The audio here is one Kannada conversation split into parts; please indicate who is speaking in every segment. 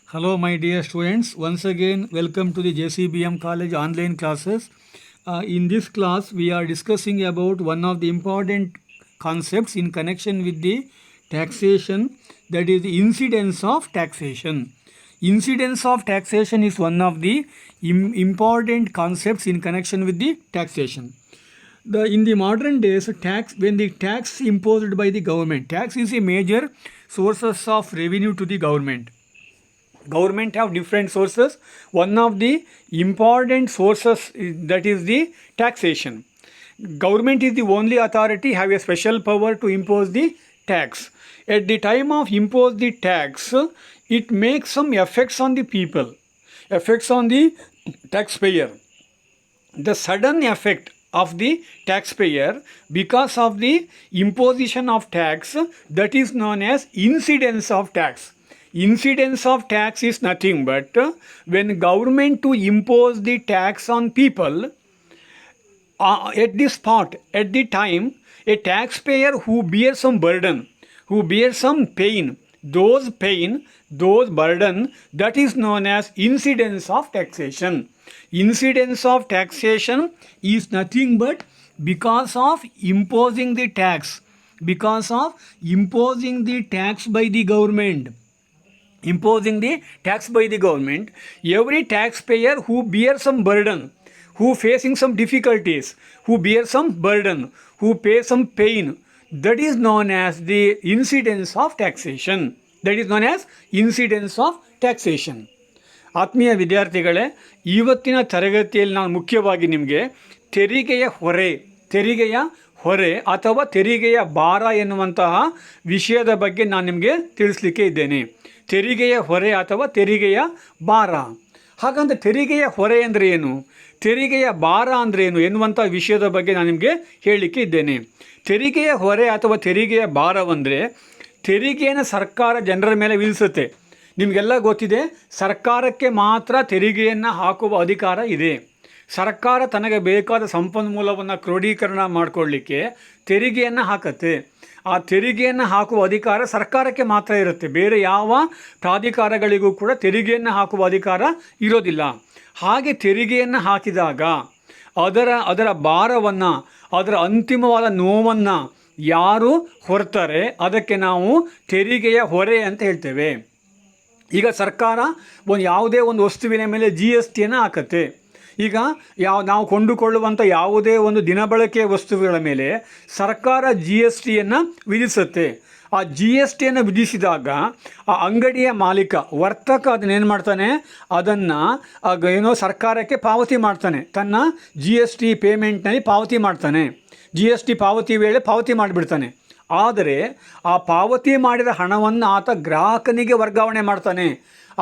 Speaker 1: Hello, my dear students. Once again, welcome to the JCBM College online classes. In this class, we are discussing about one of the important concepts in connection with the taxation, that is the incidence of taxation. Incidence of taxation is one of the important concepts in connection with the taxation. In the modern days, when the tax imposed by the government, tax is a major sources of revenue to the government. Government have different sources. One of the important sources that is the taxation. Government is the only authority have a special power to impose the tax. At the time of impose the tax, it makes some effects on the people, effects on the taxpayer. The sudden effect of the taxpayer because of the imposition of tax, that is known as incidence of tax. Incidence of tax is nothing but when government to impose the tax on people, at the spot, at the time, a taxpayer who bears some burden, who bears some pain, those burden, that is known as incidence of taxation. Incidence of taxation is nothing but because of imposing the tax, because of imposing the tax by the government. Imposing the tax by the government, every taxpayer who bears some burden, who facing some difficulties, who bears some burden, who pays some pain, that is known as the incidence of taxation. That is known as incidence of taxation. ಆತ್ಮೀಯ ವಿದ್ಯಾರ್ಥಿಗಳೇ, ಇವತ್ತಿನ ತರಗತಿಯಲ್ಲಿ ನಾನು ಮುಖ್ಯವಾಗಿ ನಿಮಗೆ ತೆರಿಗೆಯ ಹೊರೆ ಅಥವಾ ತೆರಿಗೆಯ ಭಾರ ಎನ್ನುವಂತಹ ವಿಷಯದ ಬಗ್ಗೆ ನಾನು ನಿಮಗೆ ತಿಳಿಸ್ಲಿಕ್ಕೆ ಇದ್ದೇನೆ. ತೆರಿಗೆಯ ಹೊರೆ ಅಥವಾ ತೆರಿಗೆಯ ಭಾರ. ಹಾಗಂದ್ರೆ ತೆರಿಗೆಯ ಹೊರೆ ಅಂದರೆ ಏನು, ತೆರಿಗೆಯ ಭಾರ ಅಂದರೆ ಏನು ಎನ್ನುವಂಥ ವಿಷಯದ ಬಗ್ಗೆ ನಾನು ನಿಮಗೆ ಹೇಳಲಿಕ್ಕೆ ಇದ್ದೇನೆ. ತೆರಿಗೆಯ ಹೊರೆ ಅಥವಾ ತೆರಿಗೆಯ ಭಾರವಂದರೆ ತೆರಿಗೆಯನ್ನು ಸರ್ಕಾರ ಜನರ ಮೇಲೆ ವಿಧಿಸುತ್ತೆ. ನಿಮಗೆಲ್ಲ ಗೊತ್ತಿದೆ, ಸರ್ಕಾರಕ್ಕೆ ಮಾತ್ರ ತೆರಿಗೆಯನ್ನು ಹಾಕುವ ಅಧಿಕಾರ ಇದೆ. ಸರ್ಕಾರ ತನಗೆ ಬೇಕಾದ ಸಂಪನ್ಮೂಲವನ್ನು ಕ್ರೋಢೀಕರಣ ಮಾಡಿಕೊಳ್ಳಲಿಕ್ಕೆ ತೆರಿಗೆಯನ್ನು ಹಾಕತ್ತೆ. ಆ ತೆರಿಗೆಯನ್ನು ಹಾಕುವ ಅಧಿಕಾರ ಸರ್ಕಾರಕ್ಕೆ ಮಾತ್ರ ಇರುತ್ತೆ. ಬೇರೆ ಯಾವ ಪ್ರಾಧಿಕಾರಗಳಿಗೂ ಕೂಡ ತೆರಿಗೆಯನ್ನು ಹಾಕುವ ಅಧಿಕಾರ ಇರೋದಿಲ್ಲ. ಹಾಗೆ ತೆರಿಗೆಯನ್ನು ಹಾಕಿದಾಗ ಅದರ ಭಾರವನ್ನು, ಅದರ ಅಂತಿಮವಾದ ನೋವನ್ನು ಯಾರು ಹೊರ್ತಾರೆ ಅದಕ್ಕೆ ನಾವು ತೆರಿಗೆಯ ಹೊರೆ ಅಂತ ಹೇಳ್ತೇವೆ. ಈಗ ಸರ್ಕಾರ ಯಾವುದೇ ಒಂದು ವಸ್ತುವಿನ ಮೇಲೆ GST ಹಾಕತ್ತೆ. ಈಗ ನಾವು ಕೊಂಡುಕೊಳ್ಳುವಂಥ ಯಾವುದೇ ಒಂದು ದಿನಬಳಕೆಯ ವಸ್ತುಗಳ ಮೇಲೆ ಸರ್ಕಾರ GST ವಿಧಿಸುತ್ತೆ. ಆ GST ವಿಧಿಸಿದಾಗ ಆ ಅಂಗಡಿಯ ಮಾಲೀಕ, ವರ್ತಕ ಅದನ್ನೇನು ಮಾಡ್ತಾನೆ, ಅದನ್ನು ಸರ್ಕಾರಕ್ಕೆ ಪಾವತಿ ಮಾಡ್ತಾನೆ. ತನ್ನ GST ಪೇಮೆಂಟ್ನಲ್ಲಿ ಪಾವತಿ ಮಾಡ್ತಾನೆ. GST ಪಾವತಿ ವೇಳೆ ಪಾವತಿ ಮಾಡಿಬಿಡ್ತಾನೆ. ಆದರೆ ಆ ಪಾವತಿ ಮಾಡಿದ ಹಣವನ್ನು ಆತ ಗ್ರಾಹಕನಿಗೆ ವರ್ಗಾವಣೆ ಮಾಡ್ತಾನೆ.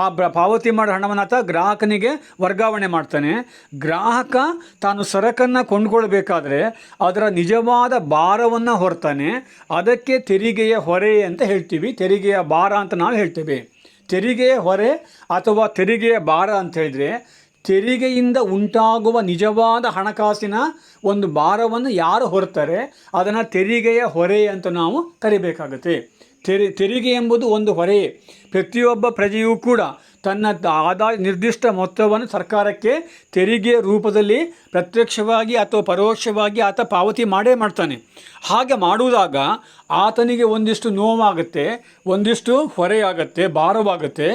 Speaker 1: ಆ ಪಾವತಿ ಮಾಡಿದ ಹಣವನ್ನು ಆತ ಗ್ರಾಹಕನಿಗೆ ವರ್ಗಾವಣೆ ಮಾಡ್ತಾನೆ. ಗ್ರಾಹಕ ತಾನು ಸರಕನ್ನು ಕೊಂಡುಕೊಳ್ಬೇಕಾದ್ರೆ ಅದರ ನಿಜವಾದ ಭಾರವನ್ನು ಹೊರ್ತಾನೆ. ಅದಕ್ಕೆ ತೆರಿಗೆಯ ಹೊರೆ ಅಂತ ಹೇಳ್ತೀವಿ, ತೆರಿಗೆಯ ಭಾರ ಅಂತ ನಾವು ಹೇಳ್ತೇವೆ. ತೆರಿಗೆಯ ಹೊರೆ ಅಥವಾ ತೆರಿಗೆಯ ಭಾರ ಅಂತ ಹೇಳಿದರೆ ತೆರಿಗೆಯಿಂದ ಉಂಟಾಗುವ ನಿಜವಾದ ಹಣಕಾಸಿನ ಒಂದು ಭಾರವನ್ನು ಯಾರು ಹೊರ್ತಾರೆ ಅದನ್ನು ತೆರಿಗೆಯ ಹೊರೆ ಅಂತ ನಾವು ಕರಿಬೇಕಾಗುತ್ತೆ. ತೆರಿಗೆ ಎಂಬುದು ಒಂದು ಹೊರೆ. ಪ್ರತಿಯೊಬ್ಬ ಪ್ರಜೆಯೂ ಕೂಡ ತನ್ನ ಆದಾಯ ನಿರ್ದಿಷ್ಟ ಮೊತ್ತವನ್ನು ಸರ್ಕಾರಕ್ಕೆ ತೆರಿಗೆಯ ರೂಪದಲ್ಲಿ ಪ್ರತ್ಯಕ್ಷವಾಗಿ ಅಥವಾ ಪರೋಕ್ಷವಾಗಿ ಆತ ಪಾವತಿ ಮಾಡೇ ಮಾಡ್ತಾನೆ. ಹಾಗೆ ಮಾಡುವಾಗ ಆತನಿಗೆ ಒಂದಿಷ್ಟು ನೋವಾಗುತ್ತೆ, ಒಂದಿಷ್ಟು ಹೊರೆಯಾಗುತ್ತೆ, ಭಾರವಾಗುತ್ತೆ.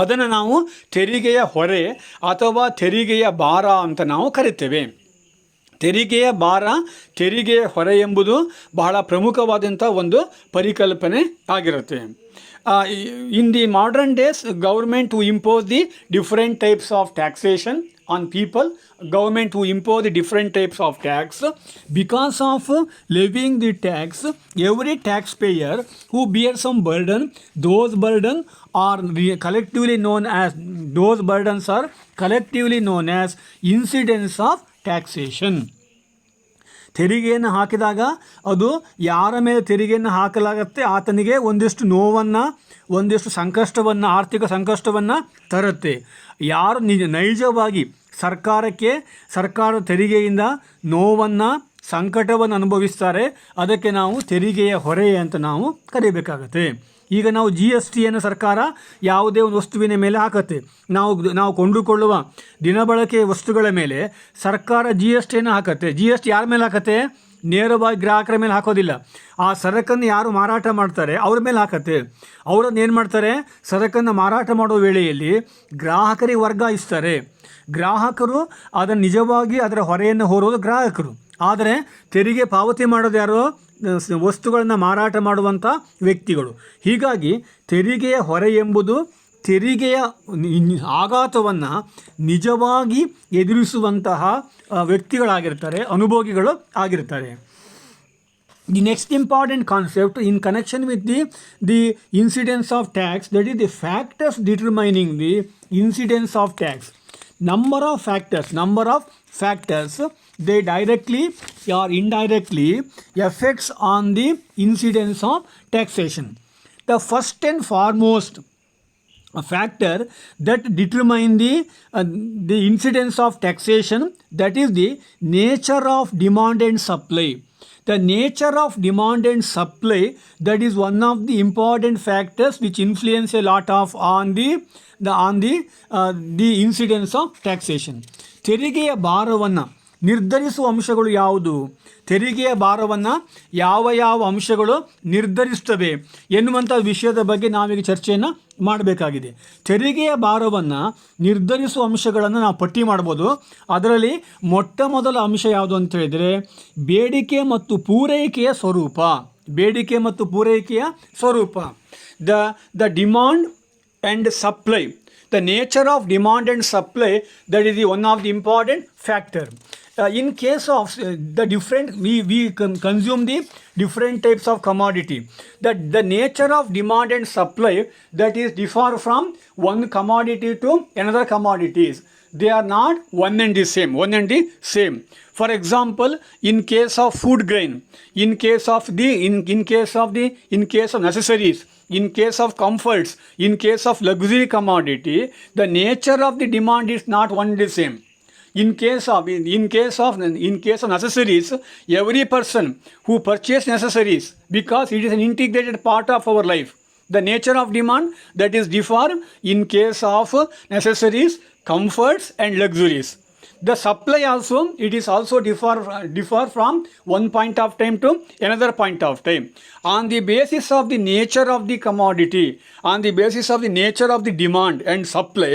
Speaker 1: ಅದನ್ನು ನಾವು ತೆರಿಗೆಯ ಹೊರೆ ಅಥವಾ ತೆರಿಗೆಯ ಭಾರ ಅಂತ ನಾವು ಕರಿತೇವೆ. ತೆರಿಗೆಯ ಭಾರ, ತೆರಿಗೆಯ ಹೊರೆ ಎಂಬುದು ಬಹಳ ಪ್ರಮುಖವಾದಂಥ ಒಂದು ಪರಿಕಲ್ಪನೆ ಆಗಿರುತ್ತೆ. In the modern days, government to impose the different types of taxation on people, government who impose the different types of tax. Because of levying the tax, every taxpayer who bears some burden, those burdens are collectively known as incidence of taxation. ತೆರಿಗೆಯನ್ನು ಹಾಕಿದಾಗ ಅದು ಯಾರ ಮೇಲೆ ತೆರಿಗೆಯನ್ನು ಹಾಕಲಾಗುತ್ತೆ ಆತನಿಗೆ ಒಂದಿಷ್ಟು ನೋವನ್ನು, ಒಂದಿಷ್ಟು ಸಂಕಷ್ಟವನ್ನು, ಆರ್ಥಿಕ ಸಂಕಷ್ಟವನ್ನು ತರುತ್ತೆ. ಯಾರು ನೈಜವಾಗಿ ಸರ್ಕಾರದ ತೆರಿಗೆಯಿಂದ ನೋವನ್ನು, ಸಂಕಟವನ್ನು ಅನುಭವಿಸ್ತಾರೆ ಅದಕ್ಕೆ ನಾವು ತೆರಿಗೆಯ ಹೊರೆ ಅಂತ ನಾವು ಕರಿಬೇಕಾಗತ್ತೆ. ಈಗ ನಾವು GST ಸರ್ಕಾರ ಯಾವುದೇ ಒಂದು ವಸ್ತುವಿನ ಮೇಲೆ ಹಾಕತ್ತೆ. ನಾವು ಕೊಂಡುಕೊಳ್ಳುವ ದಿನಬಳಕೆ ವಸ್ತುಗಳ ಮೇಲೆ ಸರ್ಕಾರ GST ಹಾಕತ್ತೆ. GST ಯಾರ ಮೇಲೆ ಹಾಕತ್ತೆ? ನೇರವಾಗಿ ಗ್ರಾಹಕರ ಮೇಲೆ ಹಾಕೋದಿಲ್ಲ. ಆ ಸರಕನ್ನು ಯಾರು ಮಾರಾಟ ಮಾಡ್ತಾರೆ ಅವ್ರ ಮೇಲೆ ಹಾಕತ್ತೆ. ಅವರನ್ನು ಏನು ಮಾಡ್ತಾರೆ? ಸರಕನ್ನು ಮಾರಾಟ ಮಾಡೋ ವೇಳೆಯಲ್ಲಿ ಗ್ರಾಹಕರಿಗೆ ವರ್ಗಾಯಿಸ್ತಾರೆ. ಗ್ರಾಹಕರು ಅದನ್ನು ನಿಜವಾಗಿ ಅದರ ಹೊರೆಯನ್ನು ಹೊರೋದು ಗ್ರಾಹಕರು. ಆದರೆ ತೆರಿಗೆ ಪಾವತಿ ಮಾಡೋದು ಯಾರು? ವಸ್ತುಗಳನ್ನು ಮಾರಾಟ ಮಾಡುವಂಥ ವ್ಯಕ್ತಿಗಳು. ಹೀಗಾಗಿ ತೆರಿಗೆಯ ಹೊರೆ ಎಂಬುದು ತೆರಿಗೆಯ ಆಘಾತವನ್ನು ನಿಜವಾಗಿ ಎದುರಿಸುವಂತಹ ವ್ಯಕ್ತಿಗಳಾಗಿರ್ತಾರೆ, ಅನುಭೋಗಿಗಳು ಆಗಿರ್ತಾರೆ. The next important concept in connection with the incidence of tax, that is the factors determining the incidence of tax. Number of factors they directly or indirectly affects on the incidence of taxation. The first and foremost a factor that determine the incidence of taxation, that is the nature of demand and supply. The nature of demand and supply, that is one of the important factors which influence a lot of on the incidence of taxation. ತೆರಿಗೆಯ ಭಾರವನ್ನು ನಿರ್ಧರಿಸುವ ಅಂಶಗಳು ಯಾವುದು? ತೆರಿಗೆಯ ಭಾರವನ್ನು ಯಾವ ಅಂಶಗಳು ನಿರ್ಧರಿಸ್ತವೆ ಎನ್ನುವಂಥ ವಿಷಯದ ಬಗ್ಗೆ ನಾವೀಗ ಚರ್ಚೆಯನ್ನು ಮಾಡಬೇಕಾಗಿದೆ. ತೆರಿಗೆಯ ಭಾರವನ್ನು ನಿರ್ಧರಿಸುವ ಅಂಶಗಳನ್ನು ನಾವು ಪಟ್ಟಿ ಮಾಡ್ಬೋದು. ಅದರಲ್ಲಿ ಮೊಟ್ಟ ಮೊದಲ ಅಂಶ ಯಾವುದು ಅಂತ ಹೇಳಿದರೆ ಬೇಡಿಕೆ ಮತ್ತು ಪೂರೈಕೆಯ ಸ್ವರೂಪ. ಬೇಡಿಕೆ ಮತ್ತು ಪೂರೈಕೆಯ ಸ್ವರೂಪ. The demand and supply, the nature of demand and supply, that is one of the important factor. In case of the different, we consume the different types of commodity. That the nature of demand and supply, that is differ from one commodity to another commodities. They are not one and the same. For example, in case of food grain, in case of necessaries, in case of comforts, in case of luxury commodity, the nature of the demand is not one and the same. In case of necessaries, every person who purchase necessaries, because it is an integrated part of our life, the nature of demand that is differ in case of necessaries, comforts and luxuries. The supply also, it is also differ from one point of time to another point of time. On the basis of the nature of the commodity, on the basis of the nature of the demand and supply,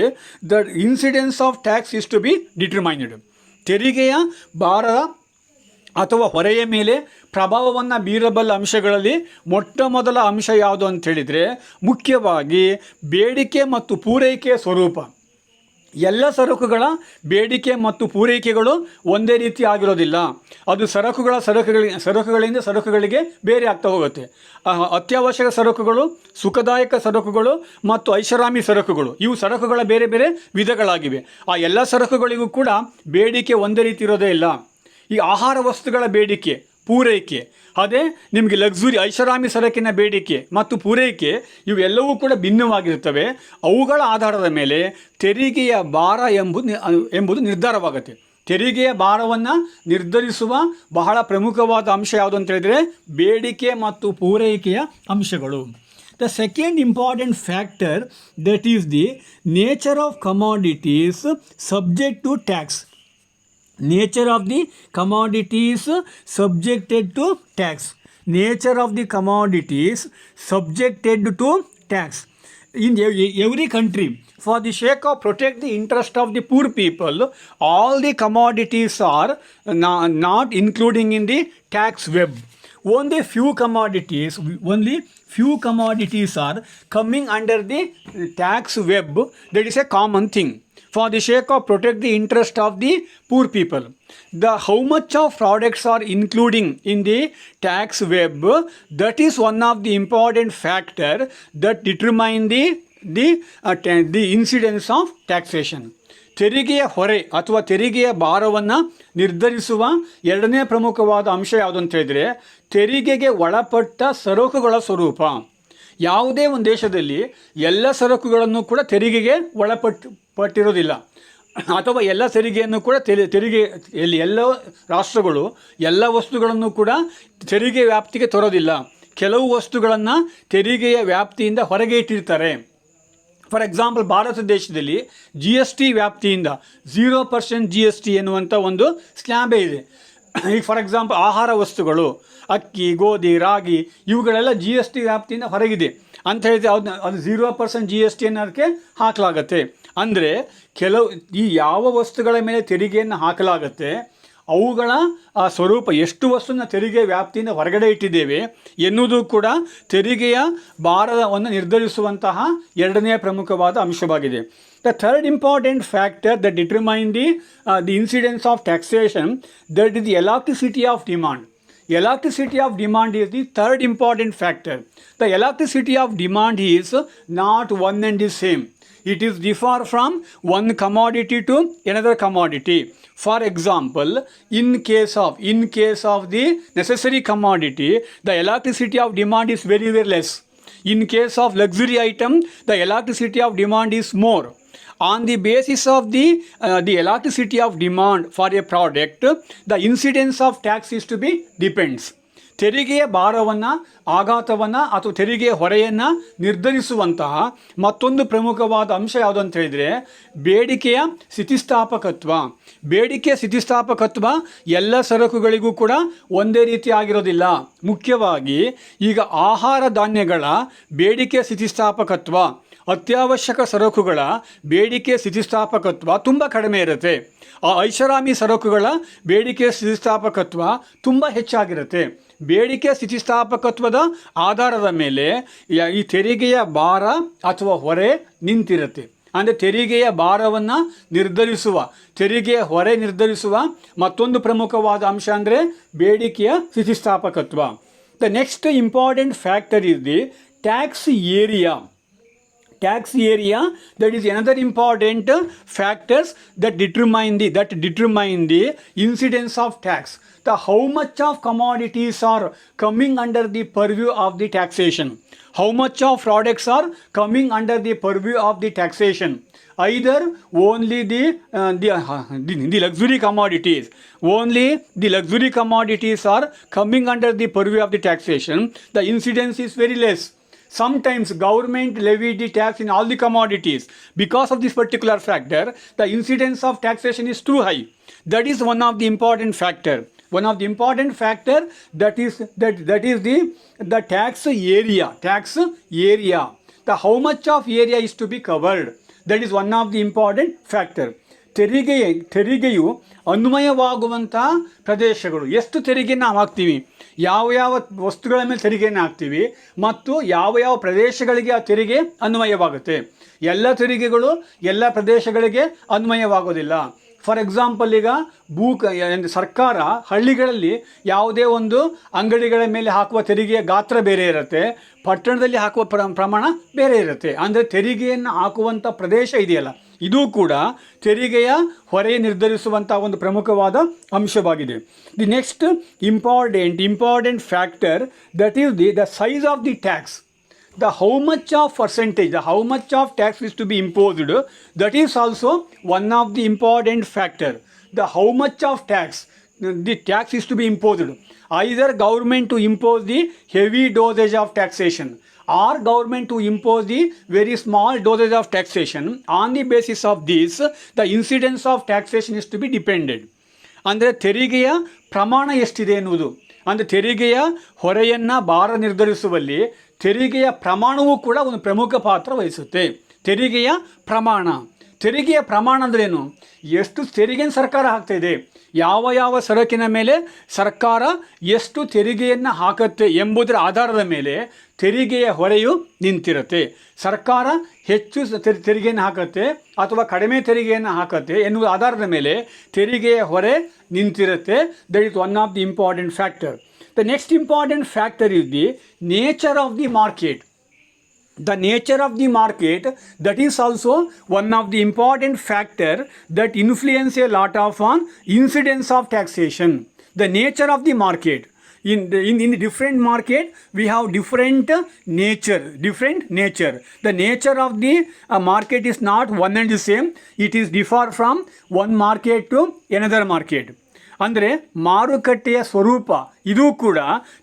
Speaker 1: the incidence of tax is to be determined. ತೆರಿಗೆಯ ಭಾರ ಅಥವಾ ಹೊರೆಯ ಮೇಲೆ ಪ್ರಭಾವವನ್ನು ಬೀರಬಲ್ಲ ಅಂಶಗಳಲ್ಲಿ ಮೊಟ್ಟ ಮೊದಲ ಅಂಶ ಯಾವುದು ಅಂತ ಹೇಳಿದರೆ ಮುಖ್ಯವಾಗಿ ಬೇಡಿಕೆ ಮತ್ತು ಪೂರೈಕೆಯ ಸ್ವರೂಪ. ಎಲ್ಲ ಸರಕುಗಳ ಬೇಡಿಕೆ ಮತ್ತು ಪೂರೈಕೆಗಳು ಒಂದೇ ರೀತಿ ಆಗಿರೋದಿಲ್ಲ. ಅದು ಸರಕುಗಳಿಂದ ಸರಕುಗಳಿಗೆ ಬೇರೆ ಆಗ್ತಾ ಹೋಗುತ್ತೆ. ಅತ್ಯವಶ್ಯಕ ಸರಕುಗಳು, ಸುಖದಾಯಕ ಸರಕುಗಳು ಮತ್ತು ಐಷಾರಾಮಿ ಸರಕುಗಳು, ಇವು ಸರಕುಗಳ ಬೇರೆ ಬೇರೆ ವಿಧಗಳಾಗಿವೆ. ಆ ಎಲ್ಲ ಸರಕುಗಳಿಗೂ ಕೂಡ ಬೇಡಿಕೆ ಒಂದೇ ರೀತಿ ಇರೋದೇ ಇಲ್ಲ. ಈ ಆಹಾರ ವಸ್ತುಗಳ ಬೇಡಿಕೆ, ಪೂರೈಕೆ, ಅದೇ ನಿಮಗೆ ಲಕ್ಸುರಿ ಐಷಾರಾಮಿ ಸರಕಿನ ಬೇಡಿಕೆ ಮತ್ತು ಪೂರೈಕೆ ಇವೆಲ್ಲವೂ ಕೂಡ ಭಿನ್ನವಾಗಿರುತ್ತವೆ. ಅವುಗಳ ಆಧಾರದ ಮೇಲೆ ತೆರಿಗೆಯ ಭಾರ ಎಂಬುದು ನಿರ್ಧಾರವಾಗುತ್ತೆ. ತೆರಿಗೆಯ ಭಾರವನ್ನು ನಿರ್ಧರಿಸುವ ಬಹಳ ಪ್ರಮುಖವಾದ ಅಂಶ ಯಾವುದು ಅಂತ ಹೇಳಿದರೆ ಬೇಡಿಕೆ ಮತ್ತು ಪೂರೈಕೆಯ ಅಂಶಗಳು. The second important factor, that is the nature of commodities subject to tax. Nature of the commodities subjected to tax. Nature of the commodities subjected to tax. In every country, for the sake of protect the interest of the poor people, all the commodities are not including in the tax web. Only few commodities are coming under the tax web. That is a common thing. For the sake of protect the interest of the poor people, how much of products are including in the tax web, that is one of the important factor that determine the incidence of taxation. ತೆರಿಗೆಯ ಹೊರೆ ಅಥವಾ ತೆರಿಗೆಯ ಭಾರವನ್ನು ನಿರ್ಧರಿಸುವ ಎರಡನೇ ಪ್ರಮುಖವಾದ ಅಂಶ ಯಾವುದು ಅಂತ ಹೇಳಿದರೆ ತೆರಿಗೆಗೆ ಒಳಪಟ್ಟ ಸರಕುಗಳ ಸ್ವರೂಪ. ಯಾವುದೇ ಒಂದು ದೇಶದಲ್ಲಿ ಎಲ್ಲ ಸರಕುಗಳನ್ನು ಕೂಡ ತೆರಿಗೆಗೆ ಒಳಪಟ್ಟಿರೋದಿಲ್ಲ, ಅಥವಾ ಎಲ್ಲ ತೆರಿಗೆಯನ್ನು ಕೂಡ ಎಲ್ಲ ರಾಷ್ಟ್ರಗಳು ಎಲ್ಲ ವಸ್ತುಗಳನ್ನು ಕೂಡ ತೆರಿಗೆ ವ್ಯಾಪ್ತಿಗೆ ತರೋದಿಲ್ಲ. ಕೆಲವು ವಸ್ತುಗಳನ್ನು ತೆರಿಗೆಯ ವ್ಯಾಪ್ತಿಯಿಂದ ಹೊರಗೆ ಇಟ್ಟಿರ್ತಾರೆ. ಫಾರ್ ಎಕ್ಸಾಂಪಲ್, ಭಾರತ ದೇಶದಲ್ಲಿ GST ವ್ಯಾಪ್ತಿಯಿಂದ 0% GST ಎನ್ನುವಂಥ ಒಂದು ಸ್ಲ್ಯಾಬೇ ಇದೆ. ಈಗ ಫಾರ್ ಎಕ್ಸಾಂಪಲ್ ಆಹಾರ ವಸ್ತುಗಳು, ಅಕ್ಕಿ, ಗೋಧಿ, ರಾಗಿ ಇವುಗಳೆಲ್ಲ GST ವ್ಯಾಪ್ತಿಯಿಂದ ಹೊರಗಿದೆ ಅಂತ ಹೇಳಿದ್ರೆ ಅದು 0% GST ಅನ್ನೋದಕ್ಕೆ ಹಾಕಲಾಗತ್ತೆ. ಅಂದರೆ ಈ ಯಾವ ವಸ್ತುಗಳ ಮೇಲೆ ತೆರಿಗೆಯನ್ನು ಹಾಕಲಾಗತ್ತೆ ಅವುಗಳ ಸ್ವರೂಪ, ಎಷ್ಟು ವಸ್ತುನ ತೆರಿಗೆ ವ್ಯಾಪ್ತಿಯಿಂದ ಹೊರಗಡೆ ಇಟ್ಟಿದ್ದೇವೆ ಎನ್ನುವುದು ಕೂಡ ತೆರಿಗೆಯ ಭಾರವನ್ನು ನಿರ್ಧರಿಸುವಂತಹ ಎರಡನೆಯ ಪ್ರಮುಖವಾದ ಅಂಶವಾಗಿದೆ. The third important factor that determines the incidence of taxation, that is the elasticity of demand. Elasticity of demand is the third important factor. The elasticity of demand is not one and the same. It is differ from one commodity to another commodity. For example, in case of the necessary commodity, the elasticity of demand is very, very less. In case of luxury item, the elasticity of demand is more. On the basis of the elasticity of demand for a product, the incidence of tax is to be depends. ತೆರಿಗೆಯ ಭಾರವನ್ನು, ಆಘಾತವನ್ನು ಅಥವಾ ತೆರಿಗೆಯ ಹೊರೆಯನ್ನು ನಿರ್ಧರಿಸುವಂತಹ ಮತ್ತೊಂದು ಪ್ರಮುಖವಾದ ಅಂಶ ಯಾವುದು ಅಂತ ಹೇಳಿದರೆ ಬೇಡಿಕೆಯ ಸ್ಥಿತಿಸ್ಥಾಪಕತ್ವ. ಬೇಡಿಕೆಯ ಸ್ಥಿತಿಸ್ಥಾಪಕತ್ವ ಎಲ್ಲ ಸರಕುಗಳಿಗೂ ಕೂಡ ಒಂದೇ ರೀತಿ ಆಗಿರೋದಿಲ್ಲ. ಮುಖ್ಯವಾಗಿ ಈಗ ಆಹಾರ ಧಾನ್ಯಗಳ ಬೇಡಿಕೆಯ ಸ್ಥಿತಿಸ್ಥಾಪಕತ್ವ, ಅತ್ಯವಶ್ಯಕ ಸರಕುಗಳ ಬೇಡಿಕೆ ಸ್ಥಿತಿಸ್ಥಾಪಕತ್ವ ತುಂಬ ಕಡಿಮೆ ಇರುತ್ತೆ. ಐಷಾರಾಮಿ ಸರಕುಗಳ ಬೇಡಿಕೆ ಸ್ಥಿತಿಸ್ಥಾಪಕತ್ವ ತುಂಬ ಹೆಚ್ಚಾಗಿರುತ್ತೆ. ಬೇಡಿಕೆ ಸ್ಥಿತಿಸ್ಥಾಪಕತ್ವದ ಆಧಾರದ ಮೇಲೆ ಈ ತೆರಿಗೆಯ ಭಾರ ಅಥವಾ ಹೊರೆ ನಿಂತಿರುತ್ತೆ. ಅಂದರೆ ತೆರಿಗೆಯ ಭಾರವನ್ನು ನಿರ್ಧರಿಸುವ, ತೆರಿಗೆಯ ಹೊರೆ ನಿರ್ಧರಿಸುವ ಮತ್ತೊಂದು ಪ್ರಮುಖವಾದ ಅಂಶ ಅಂದರೆ ಬೇಡಿಕೆಯ ಸ್ಥಿತಿಸ್ಥಾಪಕತ್ವ. The next important factor is the tax area. Tax area, that is another important factors that determine the incidence of tax. How much of commodities are coming under the purview of the taxation? How much of products are coming under the purview of the taxation? Either only the luxury commodities. Only the luxury commodities are coming under the purview of the taxation. The incidence is very less. Sometimes government levied the tax in all the commodities. Because of this particular factor, the incidence of taxation is too high. That is one of the important factor. One of the important factor that is the tax area. Tax area. The how much of area is to be covered. That is one of the important factor. ತೆರಿಗೆಯು ಅನ್ವಯವಾಗುವಂಥ ಪ್ರದೇಶಗಳು, ಎಷ್ಟು ತೆರಿಗೆಯನ್ನು ನಾವು ಹಾಕ್ತೀವಿ, ಯಾವ ವಸ್ತುಗಳ ಮೇಲೆ ತೆರಿಗೆಯನ್ನು ಹಾಕ್ತೀವಿ ಮತ್ತು ಯಾವ ಪ್ರದೇಶಗಳಿಗೆ ಆ ತೆರಿಗೆ ಅನ್ವಯವಾಗುತ್ತೆ. ಎಲ್ಲ ತೆರಿಗೆಗಳು ಎಲ್ಲ ಪ್ರದೇಶಗಳಿಗೆ ಅನ್ವಯವಾಗೋದಿಲ್ಲ. ಫಾರ್ ಎಕ್ಸಾಂಪಲ್, ಈಗ ಸರ್ಕಾರ ಹಳ್ಳಿಗಳಲ್ಲಿ ಯಾವುದೇ ಒಂದು ಅಂಗಡಿಗಳ ಮೇಲೆ ಹಾಕುವ ತೆರಿಗೆಯ ಗಾತ್ರ ಬೇರೆ ಇರುತ್ತೆ, ಪಟ್ಟಣದಲ್ಲಿ ಹಾಕುವ ಪ್ರಮಾಣ ಬೇರೆ ಇರುತ್ತೆ. ಅಂದರೆ ತೆರಿಗೆಯನ್ನು ಹಾಕುವಂಥ ಪ್ರದೇಶ ಇದೆಯಲ್ಲ, ಇದು ಕೂಡ ತೆರಿಗೆಯ ಹೊರೆ ನಿರ್ಧರಿಸುವಂಥ ಒಂದು ಪ್ರಮುಖವಾದ ಅಂಶವಾಗಿದೆ. The next important factor that is the size of the tax. how much of percentage, how much of tax is to be imposed, that is also one of the important factor. How much of the tax is to be imposed. Either government to impose the heavy dosage of taxation or government to impose the very small dosage of taxation. On the basis of this, the incidence of taxation is to be depended. ಅಂದರೆ ತೆರಿಗೆಯ ಪ್ರಮಾಣ ಎಷ್ಟಿದೆ ಎನ್ನುವುದು, ಅಂದರೆ ತೆರಿಗೆಯ ಹೊರೆಯನ್ನು ಭಾರ ನಿರ್ಧರಿಸುವಲ್ಲಿ ತೆರಿಗೆಯ ಪ್ರಮಾಣವೂ ಕೂಡ ಒಂದು ಪ್ರಮುಖ ಪಾತ್ರ ವಹಿಸುತ್ತೆ. ತೆರಿಗೆಯ ಪ್ರಮಾಣ ಅಂದ್ರೇನು? ಎಷ್ಟು ತೆರಿಗೆಯನ್ನು ಸರ್ಕಾರ ಹಾಕ್ತಾಯಿದೆ, ಯಾವ ಸರಕಿನ ಮೇಲೆ ಸರ್ಕಾರ ಎಷ್ಟು ತೆರಿಗೆಯನ್ನು ಹಾಕುತ್ತೆ ಎಂಬುದರ ಆಧಾರದ ಮೇಲೆ ತೆರಿಗೆಯ ಹೊರೆಯು ನಿಂತಿರುತ್ತೆ. ಸರ್ಕಾರ ಹೆಚ್ಚು ತೆರಿಗೆಯನ್ನು ಹಾಕುತ್ತೆ ಅಥವಾ ಕಡಿಮೆ ತೆರಿಗೆಯನ್ನು ಹಾಕುತ್ತೆ ಎನ್ನುವ ಆಧಾರದ ಮೇಲೆ ತೆರಿಗೆಯ ಹೊರೆ ನಿಂತಿರುತ್ತೆ. That is one of the important factor. The next important factor is the nature of the market. The nature of the market, that is also one of the important factor that influence a lot of on incidence of taxation. The nature of the market. In the different market, we have different nature. The nature of the market is not one and the same. It is differ from one market to another market. ಅಂದರೆ ಮಾರುಕಟ್ಟೆಯ ಸ್ವರೂಪ ಇದು ಕೂಡ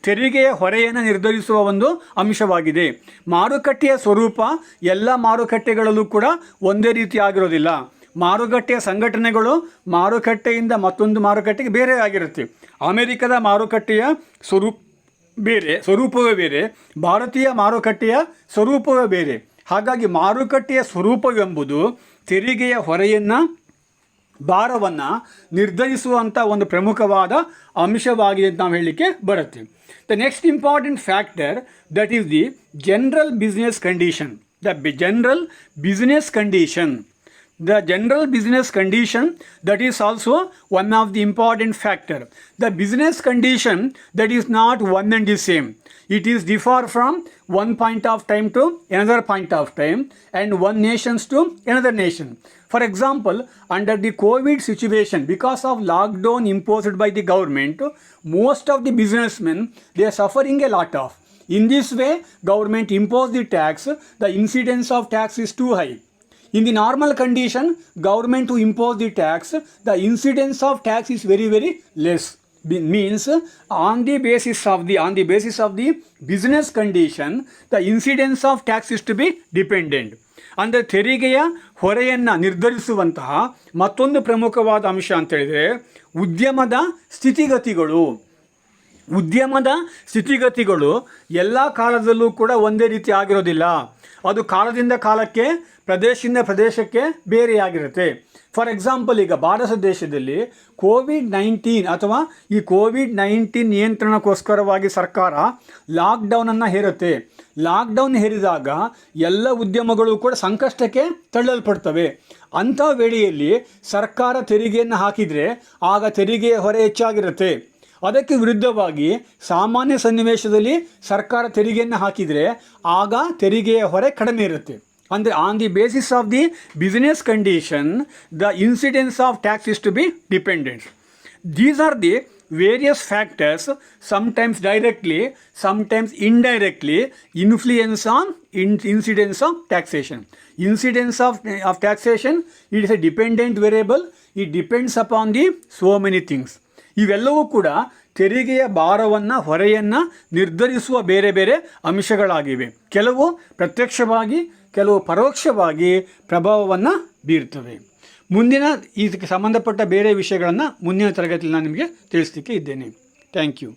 Speaker 1: ತೆರಿಗೆಯ ಹೊರೆಯನ್ನು ನಿರ್ಧರಿಸುವ ಒಂದು ಅಂಶವಾಗಿದೆ. ಮಾರುಕಟ್ಟೆಯ ಸ್ವರೂಪ ಎಲ್ಲ ಮಾರುಕಟ್ಟೆಗಳಲ್ಲೂ ಕೂಡ ಒಂದೇ ರೀತಿ ಆಗಿರೋದಿಲ್ಲ. ಮಾರುಕಟ್ಟೆಯ ಸಂಘಟನೆಗಳು ಮಾರುಕಟ್ಟೆಯಿಂದ ಮತ್ತೊಂದು ಮಾರುಕಟ್ಟೆಗೆ ಬೇರೆ ಆಗಿರುತ್ತೆ. ಅಮೆರಿಕದ ಮಾರುಕಟ್ಟೆಯ ಸ್ವರೂಪವೇ ಬೇರೆ, ಭಾರತೀಯ ಮಾರುಕಟ್ಟೆಯ ಸ್ವರೂಪವೇ ಬೇರೆ. ಹಾಗಾಗಿ ಮಾರುಕಟ್ಟೆಯ ಸ್ವರೂಪವೆಂಬುದು ತೆರಿಗೆಯ ಹೊರೆಯನ್ನು, ಭಾರವನ್ನು ನಿರ್ಧರಿಸುವಂಥ ಒಂದು ಪ್ರಮುಖವಾದ ಅಂಶವಾಗಿದೆ ಅಂತ ನಾವು ಹೇಳಲಿಕ್ಕೆ ಬರುತ್ತೆ. The next important factor that is the general business condition. The general business condition that is also one of the important factor. The business condition that is not one and the same. It is differ from one point of time to another point of time and one nations to another nation. For example, under the COVID situation, because of lockdown imposed by the government, most of the businessmen, they are suffering a lot of. In this way, government imposed the tax. The incidence of tax is too high. In the normal condition, government to impose the tax, the incidence of tax is very, very less. Means on the basis of the business condition, the incidence of tax is to be dependent. ಅಂದರೆ ತೆರಿಗೆಯ ಹೊರೆಯನ್ನು ನಿರ್ಧರಿಸುವಂತಹ ಮತ್ತೊಂದು ಪ್ರಮುಖವಾದ ಅಂಶ ಅಂತ ಹೇಳಿದರೆ ಉದ್ಯಮದ ಸ್ಥಿತಿಗತಿಗಳು ಎಲ್ಲ ಕಾಲದಲ್ಲೂ ಕೂಡ ಒಂದೇ ರೀತಿ ಆಗಿರೋದಿಲ್ಲ. ಅದು ಕಾಲದಿಂದ ಕಾಲಕ್ಕೆ, ಪ್ರದೇಶದಿಂದ ಪ್ರದೇಶಕ್ಕೆ ಬೇರೆಯಾಗಿರುತ್ತೆ. ಫಾರ್ ಎಕ್ಸಾಂಪಲ್, ಈಗ ಭಾರತ ದೇಶದಲ್ಲಿ ಕೋವಿಡ್-19 ನಿಯಂತ್ರಣಕ್ಕೋಸ್ಕರವಾಗಿ ಸರ್ಕಾರ ಲಾಕ್ಡೌನನ್ನು ಹೇರುತ್ತೆ. ಲಾಕ್ಡೌನ್ ಹೇರಿದಾಗ ಎಲ್ಲ ಉದ್ಯಮಗಳು ಕೂಡ ಸಂಕಷ್ಟಕ್ಕೆ ತಳ್ಳಲ್ಪಡ್ತವೆ. ಅಂಥ ವೇಳೆಯಲ್ಲಿ ಸರ್ಕಾರ ತೆರಿಗೆಯನ್ನು ಹಾಕಿದರೆ ಆಗ ತೆರಿಗೆಯ ಹೊರೆ ಹೆಚ್ಚಾಗಿರುತ್ತೆ. ಅದಕ್ಕೆ ವಿರುದ್ಧವಾಗಿ ಸಾಮಾನ್ಯ ಸನ್ನಿವೇಶದಲ್ಲಿ ಸರ್ಕಾರ ತೆರಿಗೆಯನ್ನು ಹಾಕಿದರೆ ಆಗ ತೆರಿಗೆಯ ಹೊರೆ ಕಡಿಮೆ ಇರುತ್ತೆ. ಅಂದರೆ on the basis of the business condition, the incidence of tax is to be dependent. These are the various factors, sometimes directly, sometimes indirectly, influence on incidence of taxation. Incidence of taxation, it is a dependent variable. It depends upon the so many things. ಇವೆಲ್ಲವೂ ಕೂಡ ತೆರಿಗೆಯ ಭಾರವನ್ನು, ಹೊರೆಯನ್ನು ನಿರ್ಧರಿಸುವ ಬೇರೆ ಬೇರೆ ಅಂಶಗಳಾಗಿವೆ. ಕೆಲವು ಪ್ರತ್ಯಕ್ಷವಾಗಿ, ಕೆಲವು ಪರೋಕ್ಷವಾಗಿ ಪ್ರಭಾವವನ್ನು ಬೀರ್ತವೆ. ಮುಂದಿನ ಇದಕ್ಕೆ ಸಂಬಂಧಪಟ್ಟ ಬೇರೆ ವಿಷಯಗಳನ್ನು ಮುಂದಿನ ತರಗತಿಯಲ್ಲಿ ನಾನು ನಿಮಗೆ ತಿಳಿಸ್ಲಿಕ್ಕೆ ಇದ್ದೇನೆ. Thank you.